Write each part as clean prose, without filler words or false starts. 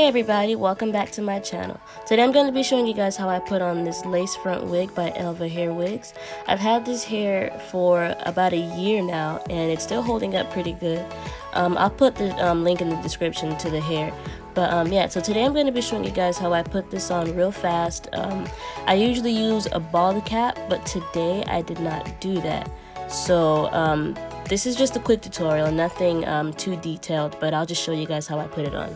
Hey everybody, welcome back to my channel. Today I'm going to be showing you guys how I put on this lace front wig by Elva Hair Wigs. I've had this hair for about a year now and it's still holding up pretty good. I'll put the link in the description to the hair. But yeah, so today I'm going to be showing you guys how I put this on real fast. I usually use a bald cap, but today I did not do that. So this is just a quick tutorial, nothing too detailed, but I'll just show you guys how I put it on.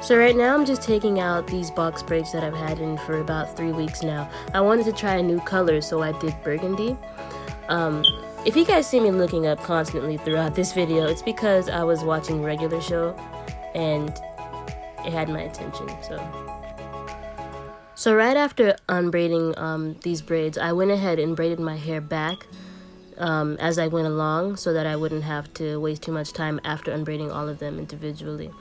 So right now I'm just taking out these box braids that I've had in for about 3 weeks now. I wanted to try a new color, so I did burgundy. If you guys see me looking up constantly throughout this video, it's because I was watching a regular show and it had my attention. So right after unbraiding these braids, I went ahead and braided my hair back as I went along so that I wouldn't have to waste too much time after unbraiding all of them individually.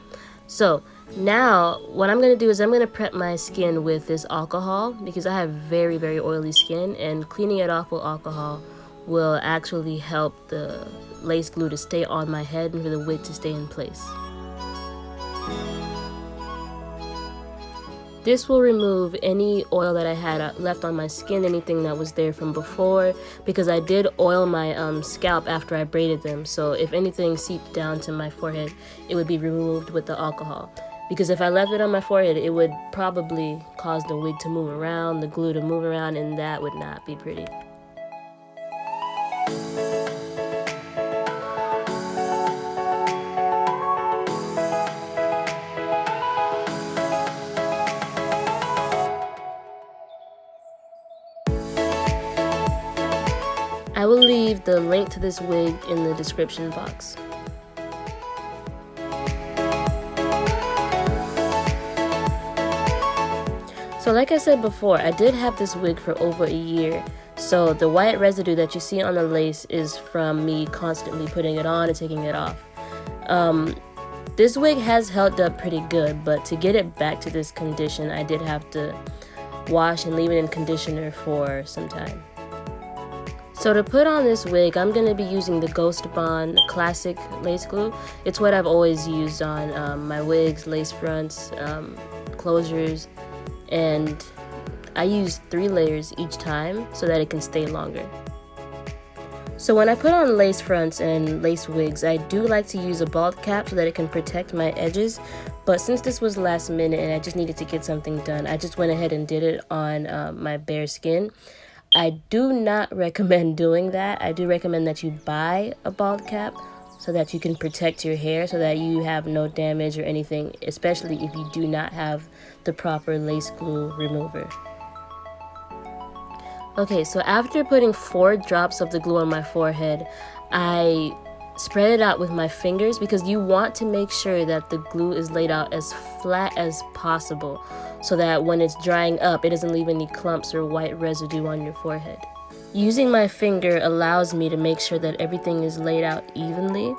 So now what I'm going to do is I'm going to prep my skin with this alcohol because I have very oily skin, and cleaning it off with alcohol will actually help the lace glue to stay on my head and for the wig to stay in place. This will remove any oil that I had left on my skin, anything that was there from before, because I did oil my scalp after I braided them. So if anything seeped down to my forehead, it would be removed with the alcohol. Because if I left it on my forehead, it would probably cause the wig to move around, the glue to move around, and that would not be pretty. I will leave the link to this wig in the description box. So like I said before, I did have this wig for over a year. So the white residue that you see on the lace is from me constantly putting it on and taking it off. This wig has held up pretty good, but to get it back to this condition, I did have to wash and leave it in conditioner for some time. So to put on this wig, I'm going to be using the Ghost Bond Classic Lace Glue. It's what I've always used on my wigs, lace fronts, closures, and I use 3 layers each time so that it can stay longer. So when I put on lace fronts and lace wigs, I do like to use a bald cap so that it can protect my edges, but since this was last minute and I just needed to get something done, I just went ahead and did it on my bare skin. I do not recommend doing that. I do recommend that you buy a bald cap so that you can protect your hair so that you have no damage or anything, especially if you do not have the proper lace glue remover. Okay, so after putting 4 drops of the glue on my forehead, I spread it out with my fingers because you want to make sure that the glue is laid out as flat as possible so that when it's drying up, it doesn't leave any clumps or white residue on your forehead. Using my finger allows me to make sure that everything is laid out evenly.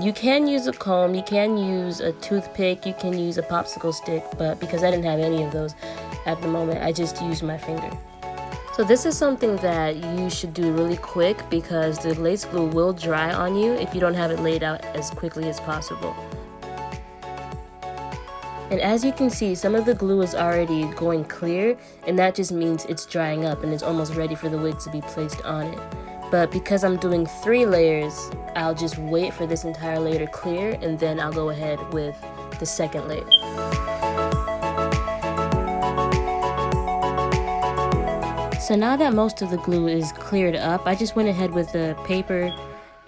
You can use a comb, you can use a toothpick, you can use a popsicle stick, but because I didn't have any of those at the moment, I just used my finger. So this is something that you should do really quick because the lace glue will dry on you if you don't have it laid out as quickly as possible. And as you can see, some of the glue is already going clear, and that just means it's drying up and it's almost ready for the wig to be placed on it. But because I'm doing 3 layers, I'll just wait for this entire layer to clear and then I'll go ahead with the second layer. So now that most of the glue is cleared up, I just went ahead with the paper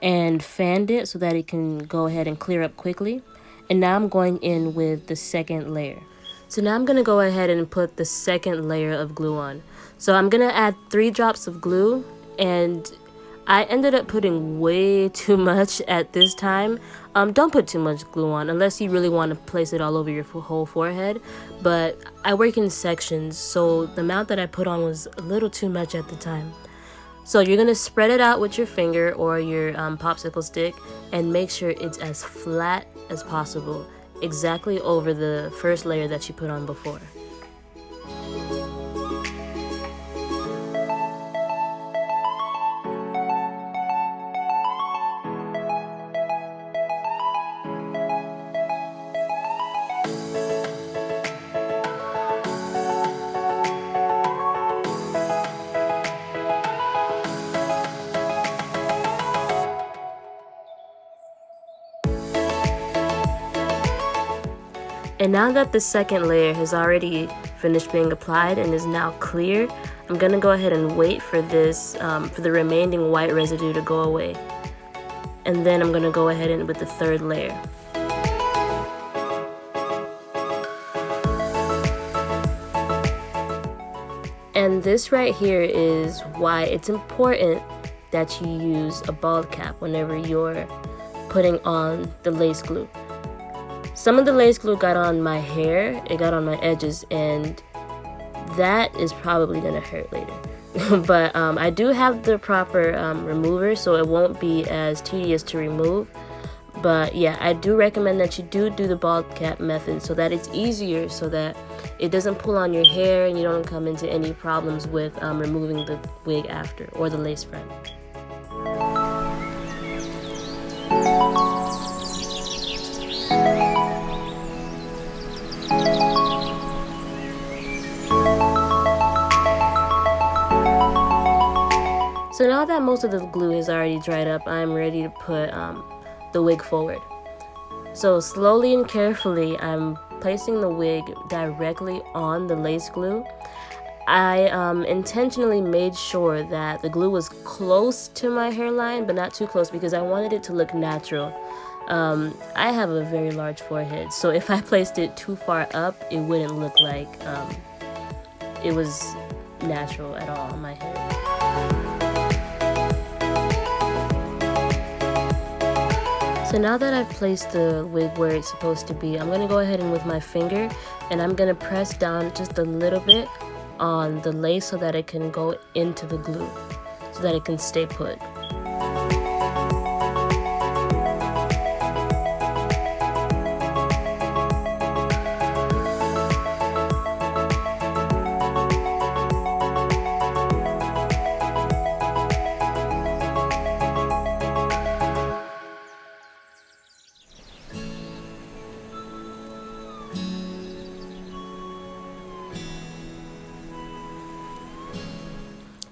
and fanned it so that it can go ahead and clear up quickly. And now I'm going in with the second layer. So now I'm going to go ahead and put the second layer of glue on. So I'm going to add 3 drops of glue, and I ended up putting way too much at this time. Don't put too much glue on unless you really want to place it all over your whole forehead. But I work in sections, so the amount that I put on was a little too much at the time. So you're going to spread it out with your finger or your popsicle stick and make sure it's as flat as possible, exactly over the first layer that you put on before. And now that the second layer has already finished being applied and is now clear, I'm going to go ahead and wait for this, for the remaining white residue to go away. And then I'm going to go ahead and with the third layer. And this right here is why it's important that you use a bald cap whenever you're putting on the lace glue. Some of the lace glue got on my hair, it got on my edges, and that is probably gonna hurt later. But I do have the proper remover, so it won't be as tedious to remove. But yeah, I do recommend that you do the bald cap method so that it's easier, so that it doesn't pull on your hair and you don't come into any problems with removing the wig after, or the lace front. So now that most of the glue is already dried up, I'm ready to put the wig forward. So slowly and carefully, I'm placing the wig directly on the lace glue. I intentionally made sure that the glue was close to my hairline, but not too close, because I wanted it to look natural. I have a very large forehead, so if I placed it too far up, it wouldn't look like it was natural at all on my head. So now that I've placed the wig where it's supposed to be, I'm going to go ahead and with my finger, and I'm going to press down just a little bit on the lace so that it can go into the glue, so that it can stay put.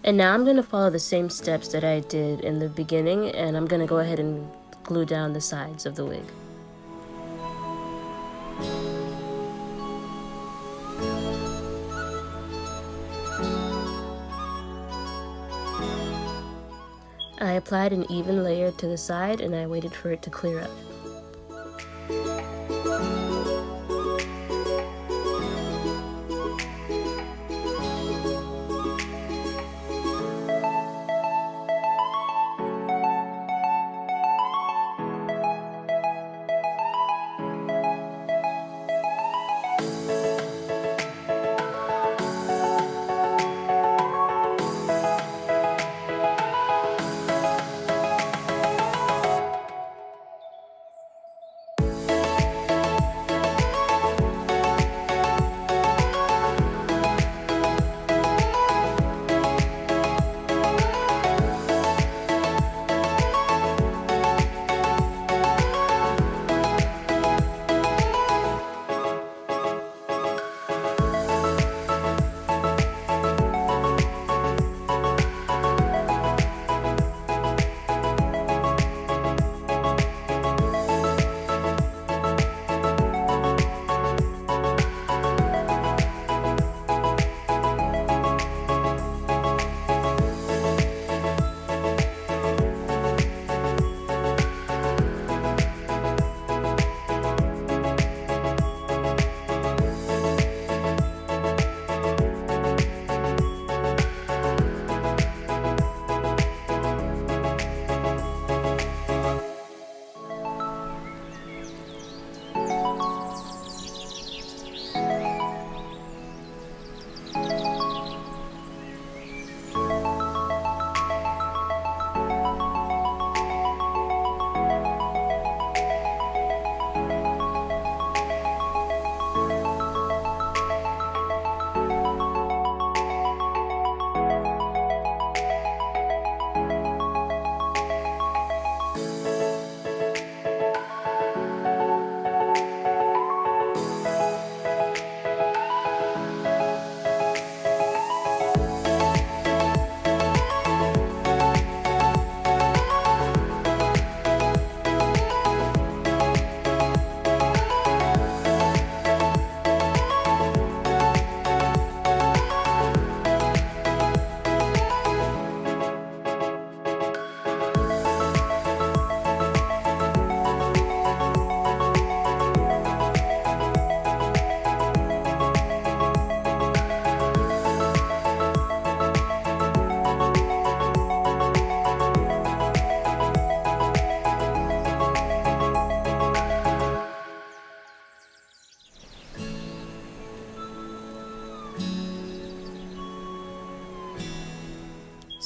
And now I'm going to follow the same steps that I did in the beginning, and I'm going to go ahead and glue down the sides of the wig. I applied an even layer to the side, and I waited for it to clear up.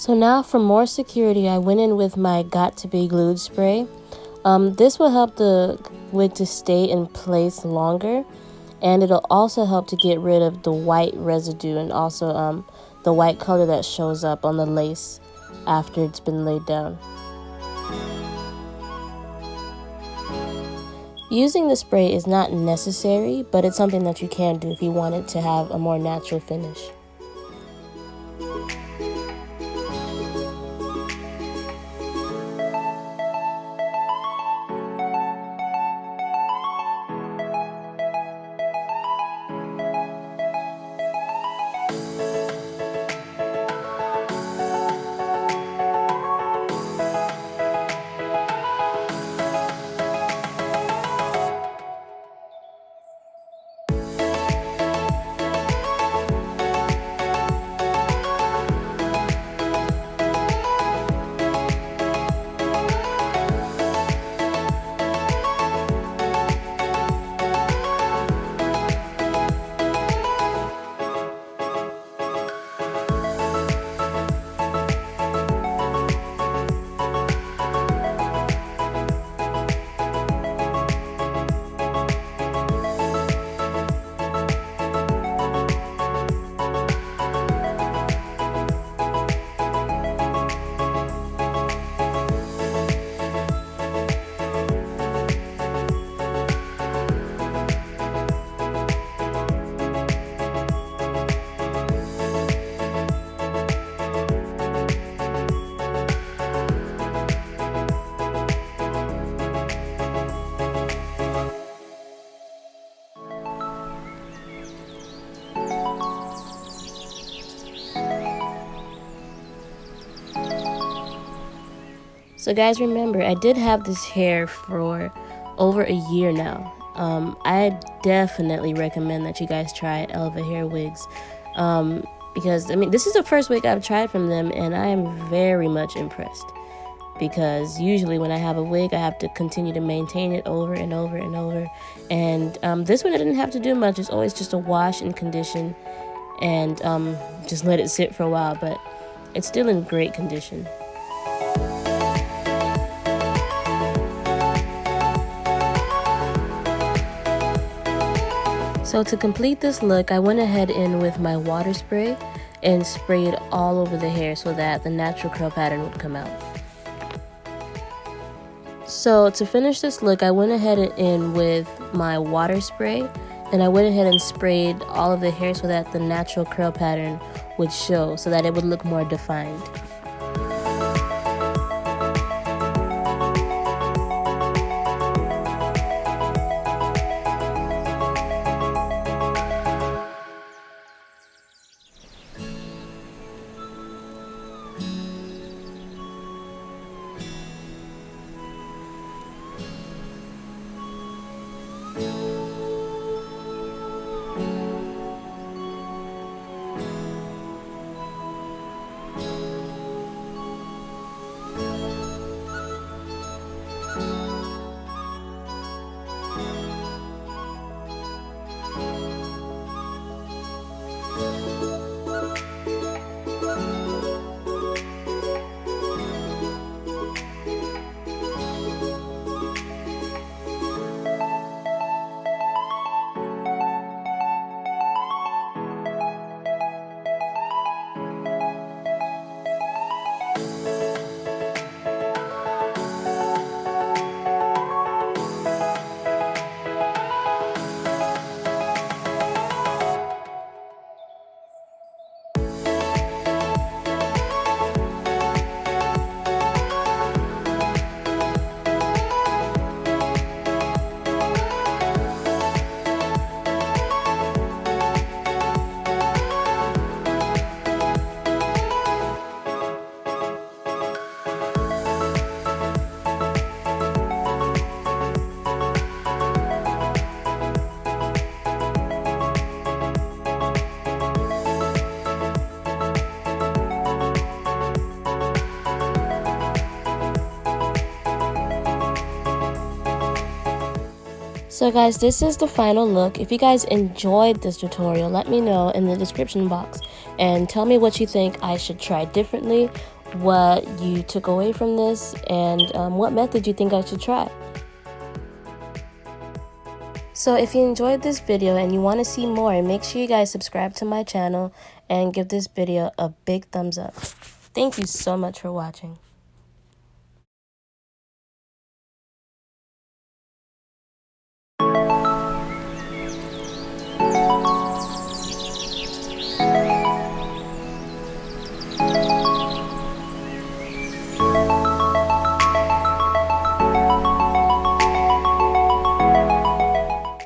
So now for more security, I went in with my Got To Be Glued spray. This will help the wig to stay in place longer, and it'll also help to get rid of the white residue and also the white color that shows up on the lace after it's been laid down. Using the spray is not necessary, but it's something that you can do if you want it to have a more natural finish. So guys, remember, I did have this hair for over a year now. I definitely recommend that you guys try Elva Hair Wigs, because I mean, this is the first wig I've tried from them, and I am very much impressed. Because usually when I have a wig, I have to continue to maintain it over and over and over. And this one I didn't have to do much. It's always just a wash and condition, and just let it sit for a while. But it's still in great condition. So to complete this look, I went ahead in with my water spray and sprayed all over the hair so that the natural curl pattern would come out. So to finish this look, I went ahead in with my water spray, and I went ahead and sprayed all of the hair so that the natural curl pattern would show, so that it would look more defined. So guys, this is the final look. If you guys enjoyed this tutorial, let me know in the description box and tell me what you think I should try differently, what you took away from this, and what method you think I should try. So if you enjoyed this video and you want to see more, make sure you guys subscribe to my channel and give this video a big thumbs up. Thank you so much for watching.